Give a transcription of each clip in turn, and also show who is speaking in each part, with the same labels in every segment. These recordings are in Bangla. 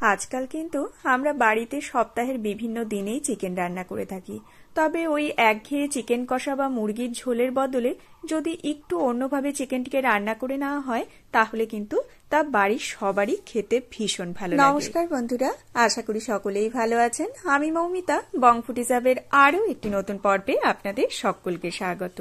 Speaker 1: আজকাল কিন্তু আমরা বাড়িতে সপ্তাহের বিভিন্ন দিনেই চিকেন রান্না করে থাকি। তবে ওই একঘেয়ে চিকেন কষা বা মুরগির ঝোলের বদলে যদি একটু অন্যভাবে চিকেনটিকে রান্না করে নেওয়া হয় তাহলে কিন্তু তা বাড়ির সবারই খেতে ভীষণ ভালো লাগে। নমস্কার বন্ধুরা, আশা করি সকলেই ভালো আছেন। আমি মৌমিতা, বং ফুটিজাবের আরও একটি নতুন পর্বে আপনাদের সকলকে স্বাগত।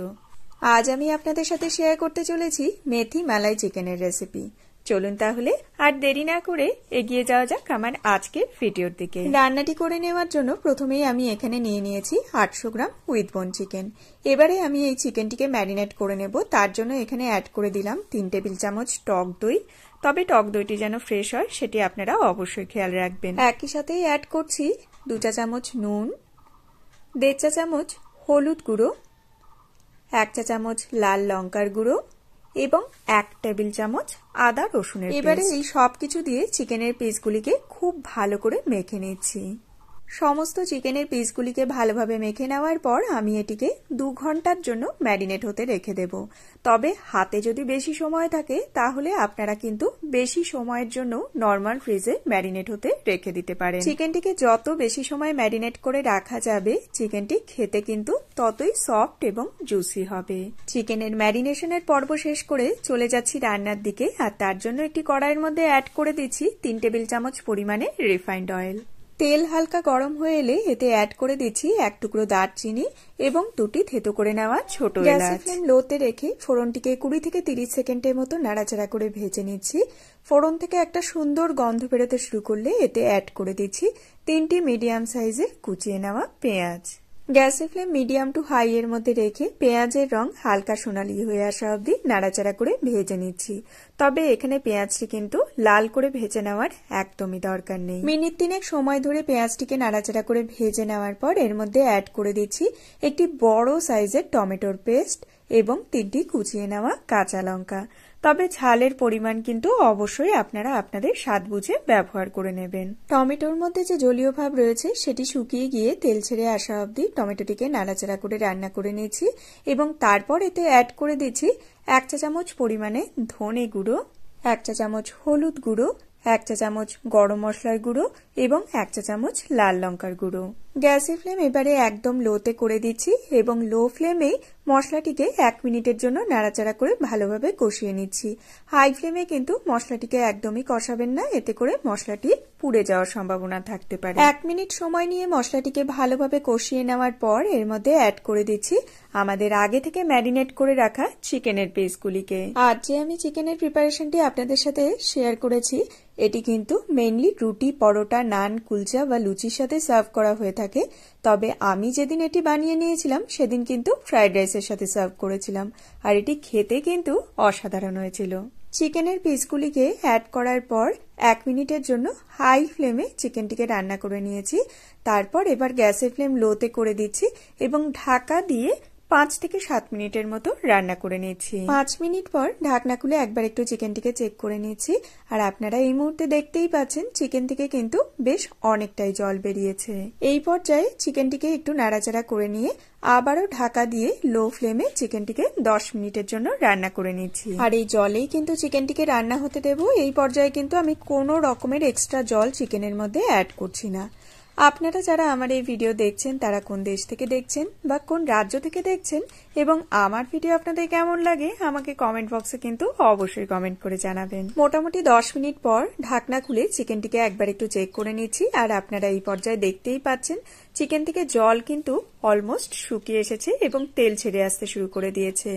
Speaker 1: আজ আমি আপনাদের সাথে শেয়ার করতে চলেছি মেথি মালাই চিকেনের রেসিপি। চলুন তাহলে আর দেরি না করে এগিয়ে যাওয়া যাক আমার আজকের ভিডিওর দিকে। রান্নাটি করে নেওয়ার জন্য প্রথমেই আমি এখানে নিয়ে নিয়েছি 800 গ্রাম উইথ বোন চিকেন। এবারে আমি এই চিকেনটিকে ম্যারিনেট করে নেব। তার জন্য এখানে অ্যাড করে দিলাম 3 টেবিল চামচ টক দই। তবে টক দইটি যেন ফ্রেশ হয় সেটি আপনারা অবশ্যই খেয়াল রাখবেন। একই সাথেই অ্যাড করছি 2 চা চামচ নুন, 1.5 চা চামচ হলুদ গুঁড়ো, 1 চা চামচ লাল লঙ্কার গুঁড়ো এবং 1 টেবিল চামচ আদা রসুনের পেস্ট। এবারে এই সবকিছু দিয়ে চিকেনের পিসগুলিকে খুব ভালো করে মেখে নিচ্ছি। সমস্ত চিকেনের পিসগুলিকে ভালোভাবে মেখে নেওয়ার পর আমি এটিকে 2 ঘন্টার জন্য ম্যারিনেট হতে রেখে দেব। তবে হাতে যদি বেশি সময় থাকে তাহলে আপনারা কিন্তু বেশি সময়ের জন্য নরমাল ফ্রিজে ম্যারিনেট হতে রেখে দিতে পারেন। চিকেনটিকে যত বেশি সময় ম্যারিনেট করে রাখা যাবে চিকেনটি খেতে কিন্তু ততই সফট এবং জুসি হবে। চিকেনের ম্যারিনেশনের পর্ব শেষ করে চলে যাচ্ছি রান্নার দিকে। আর তার জন্য একটি কড়াইয়ের মধ্যে অ্যাড করে দিচ্ছি 3 টেবিল চামচ পরিমাণে রিফাইন্ড অয়েল। তেল হালকা গরম হয়ে এলে এতে অ্যাড করে দিচ্ছি 1 টুকরো দারচিনি এবং 2টি থেতো করে নেওয়া ছোট এলাচ। গ্যাসের ফ্লেম লোতে রেখে ফোড়নটিকে 20 থেকে 30 সেকেন্ডের মতো নাড়াচাড়া করে ভেজে নিচ্ছি। ফোড়ন থেকে একটা সুন্দর গন্ধ বেরোতে শুরু করলে এতে অ্যাড করে দিচ্ছি 3টি মিডিয়াম সাইজের কুচিয়ে নেওয়া পেঁয়াজ। গ্যাসের ফ্লেম মিডিয়াম টু হাই এর মধ্যে রেখে পেঁয়াজের রং হালকা সোনালি হয়ে আসা অবধি নাড়াচাড়া করে ভেজে নিচ্ছি। তবে এখানে পেঁয়াজটি কিন্তু লাল করে ভেজে নেওয়ার একদমই দরকার নেই। মিনিট 3 সময় ধরে পেঁয়াজটিকে নাড়াচাড়া করে ভেজে নেওয়ার পর এর মধ্যে অ্যাড করে দিচ্ছি একটি বড় সাইজের টমেটোর পেস্ট এবং 3টি কুচিয়ে নেওয়া কাঁচা লঙ্কা। তবে ঝালের পরিমাণ কিন্তু অবশ্যই আপনারা আপনাদের স্বাদ বুঝে ব্যবহার করে নেবেন। টমেটোর মধ্যে যে জলীয় ভাব রয়েছে সেটি শুকিয়ে গিয়ে তেল ছেড়ে আসা অবধি টমেটোটিকে নাড়াচাড়া করে রান্না করে নিয়েছি এবং তারপর এতে অ্যাড করে দিচ্ছি 1 চা চামচ পরিমাণে ধনে গুঁড়ো, 1 চা চামচ হলুদ গুঁড়ো, 1 চা চামচ গরম মশলার গুঁড়ো এবং 1 চা চামচ লাল লঙ্কার গুঁড়ো। গ্যাসের ফ্লেম এবারে একদম লোতে করে দিচ্ছি এবং লো ফ্লেমে মশলাটিকে 1 মিনিটের জন্য নাড়াচাড়া করে ভালোভাবে কষিয়ে নিচ্ছি। হাই ফ্লেমে কিন্তু মশলাটিকে একদমই কষাবেন না, এতে করে মশলাটি পুড়ে যাওয়ার সম্ভাবনা থাকতে পারে। 1 মিনিট সময় নিয়ে মশলাটিকে ভালোভাবে কষিয়ে নেওয়ার পর এর মধ্যে অ্যাড করে দিচ্ছি আমাদের আগে থেকে ম্যারিনেট করে রাখা চিকেনের পিসগুলিকে। আজ যে আমি চিকেনের প্রিপারেশনটি আপনাদের সাথে শেয়ার করেছি এটি কিন্তু মেইনলি রুটি, পরোটা, নান, কুলচা বা লুচির সাথে সার্ভ করা হয়ে থাকে। তবে আমি যেদিন এটি বানিয়ে নিয়েছিলাম সেদিন কিন্তু ফ্রাইড রাইসের সাথে সার্ভ করেছিলাম আর এটি খেতে কিন্তু অসাধারণ হয়েছিল। চিকেনের পিসগুলিকে অ্যাড করার পর 1 মিনিটের জন্য হাই ফ্লেমে চিকেনটিকে রান্না করে নিয়েছি। তারপর এবার গ্যাসের ফ্লেম লোতে করে দিচ্ছি এবং ঢাকা দিয়ে 5 থেকে 7 মিনিটের মতো রান্না করে নিচ্ছি। 5 মিনিট পর ঢাকনা খুলে একবার একটু চিকেনটিকে চেক করে নিচ্ছি আর আপনারা এই মুহূর্তে দেখতেই পাচ্ছেন চিকেন থেকে কিন্তু বেশ অনেকটাই জল বেরিয়েছে। এই পর্যায়ে চিকেনটিকে একটু নাড়াচাড়া করে নিয়ে আবারও ঢাকা দিয়ে লো ফ্লেমে চিকেনটিকে 10 মিনিটের জন্য রান্না করে নিচ্ছি। আর এই জলেই কিন্তু চিকেনটিকে রান্না হতে দেব। এই পর্যায়ে কিন্তু আমি কোনো রকমের এক্সট্রা জল চিকেনের মধ্যে অ্যাড করছি না। আপনারা যারা আমার এই ভিডিও দেখছেন তারা কোন দেশ থেকে দেখছেন বা কোন রাজ্য থেকে দেখছেন এবং আমার ভিডিও আপনাদের কেমন লাগে আমাকে কমেন্ট বক্সে কিন্তু অবশ্যই কমেন্ট করে জানাবেন। মোটামুটি 10 মিনিট পর ঢাকনা খুলে চিকেনটিকে একবার একটু চেক করে নিচ্ছি আর আপনারা এই পর্যায়ে দেখতেই পাচ্ছেন চিকেন থেকে জল কিন্তু অলমোস্ট শুকিয়ে এসেছে এবং তেল ছেড়ে আসতে শুরু করে দিয়েছে।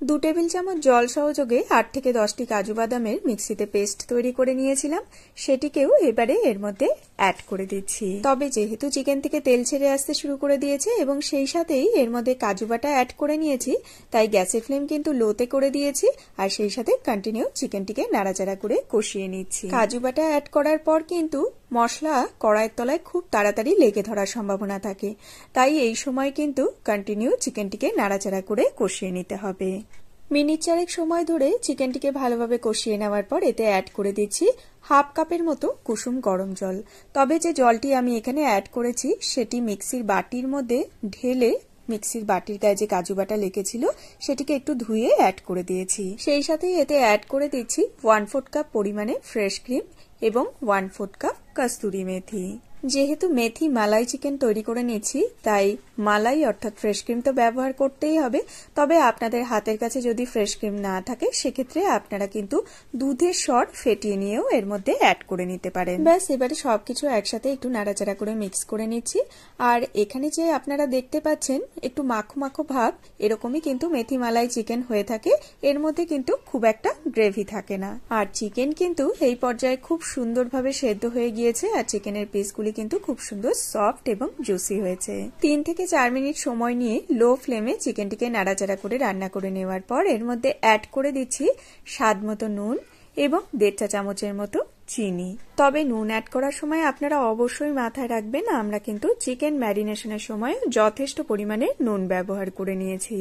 Speaker 1: 2 টেবিল চামচ জল সহযোগে 8 থেকে 10টি কাজু বাদামের মিক্সিতে পেস্ট তৈরি করে নিয়েছিলাম সেটিকেও এবারে এর মধ্যে অ্যাড করে দিচ্ছি। তবে যেহেতু চিকেন থেকে তেল ছেড়ে আসতে শুরু করে দিয়েছে এবং সেই সাথেই এর মধ্যে কাজু বাটা অ্যাড করে নিয়েছি তাই গ্যাসের ফ্লেম কিন্তু লোতে করে দিয়েছি আর সেই সাথে কন্টিনিউ চিকেনটিকে নাড়াচাড়া করে কষিয়ে নিচ্ছি। কাজু বাটা অ্যাড করার পর কিন্তু মশলা কড়াইয়ের তলায় খুব তাড়াতাড়ি লেগে ধরার সম্ভাবনা থাকে, তাই এই সময় কিন্তু কন্টিনিউ চিকেনটিকে নাড়াচাড়া করে কষিয়ে নিতে হবে। মিনিট 4 সময় ধরে চিকেনটিকে ভালোভাবে কষিয়ে নেওয়ার পর এতে অ্যাড করে দিচ্ছি হাফ কাপের মতো কুসুম গরম জল। তবে যে জলটি আমি এখানে অ্যাড করেছি সেটি মিক্সির বাটির মধ্যে ঢেলে মিক্সির বাটির গায়ে যে কাজু বাটা লেগেছিল সেটিকে একটু ধুয়ে অ্যাড করে দিয়েছি। সেই সাথে এতে অ্যাড করে দিচ্ছি 1/4 কাপ পরিমাণে ফ্রেশ ক্রিম এবং 1/4 কাপ কস্তুরি মেথি। যেহেতু মেথি মালাই চিকেন তৈরি করে নিচ্ছি, তাই মালাই অর্থাৎ ফ্রেশ ক্রিম তো ব্যবহার করতেই হবে। তবে আপনাদের হাতের কাছে যদি ফ্রেশ ক্রিম না থাকে, সেক্ষেত্রে আপনারা কিন্তু দুধের সর ফেটিয়ে নিয়েও এর মধ্যে অ্যাড করে নিতে পারেন। ব্যাস, এবারে সবকিছু একসাথে একটু নাড়াচাড়া করে মিক্স করে নিচ্ছি। আর এখানে যে আপনারা দেখতে পাচ্ছেন একটু মাখো মাখো ভাব, এরকমই কিন্তু মেথি মালাই চিকেন হয়ে থাকে। এর মধ্যে কিন্তু খুব একটা গ্রেভি থাকে না। আর চিকেন কিন্তু এই পর্যায়ে খুব সুন্দরভাবে সেদ্ধ হয়ে গিয়েছে, আর চিকেনের পিসগুলি কিন্তু খুব সুন্দর সফট এবং জুসি হয়েছে। 3 থেকে 4 মিনিট সময় নিয়ে লো ফ্লেমে চিকেনটিকে নাড়াচাড়া করে রান্না করে নেওয়ার পর এর মধ্যে অ্যাড করে দিচ্ছি স্বাদ মতো নুন এবং 1.5 চা চামচের মতো চিনি। তবে নুন অ্যাড করার সময় আপনারা অবশ্যই মাথায় রাখবেন, আমরা কিন্তু চিকেন ম্যারিনেশনের সময় যথেষ্ট পরিমাণে নুন ব্যবহার করে নিয়েছি।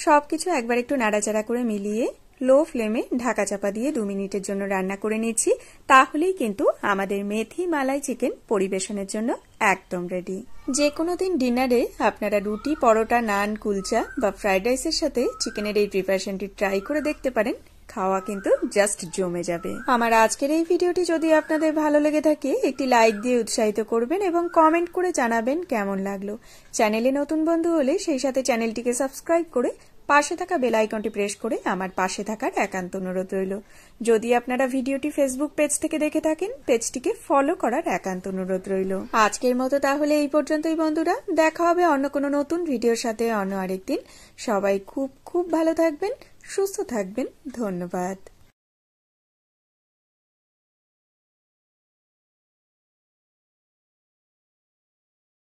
Speaker 1: সবকিছু একবার একটু নাড়াচাড়া করে মিলিয়ে লো ফ্লেমে ঢাকা চাপা দিয়ে 2 মিনিটের জন্য রান্না করে নিচ্ছি। তাহলেই কিন্তু আমাদের মেথি মালাই চিকেন পরিবেশনের জন্য একদম রেডি। যে কোনো দিন ডিনারে আপনারা রুটি, পরোটা, নান, কুলচা বা ফ্রাইড রাইসের সাথে চিকেনের এই প্রিপারেশনটি ট্রাই করে দেখতে পারেন। খাওয়া কিন্তু জাস্ট জমে যাবে। আমার আজকের এই ভিডিওটি যদি আপনাদের ভালো লেগে থাকে, একটি লাইক দিয়ে উৎসাহিত করবেন এবং কমেন্ট করে জানাবেন কেমন লাগলো। চ্যানেলে নতুন বন্ধু হলে সেই সাথে চ্যানেলটিকে সাবস্ক্রাইব করে পাশে থাকা বেল আইকনটি প্রেস করে আমার পাশে থাকার একান্ত অনুরোধ রইল। যদি আপনারা ভিডিওটি ফেসবুক পেজ থেকে দেখে থাকেন, পেজটিকে ফলো করার একান্ত অনুরোধ রইল। আজকের মতো তাহলে এই পর্যন্তই বন্ধুরা, দেখা হবে অন্য কোনো নতুন ভিডিওর সাথে অন্য আরেকদিন। সবাই খুব খুব ভালো থাকবেন, সুস্থ থাকবেন। ধন্যবাদ।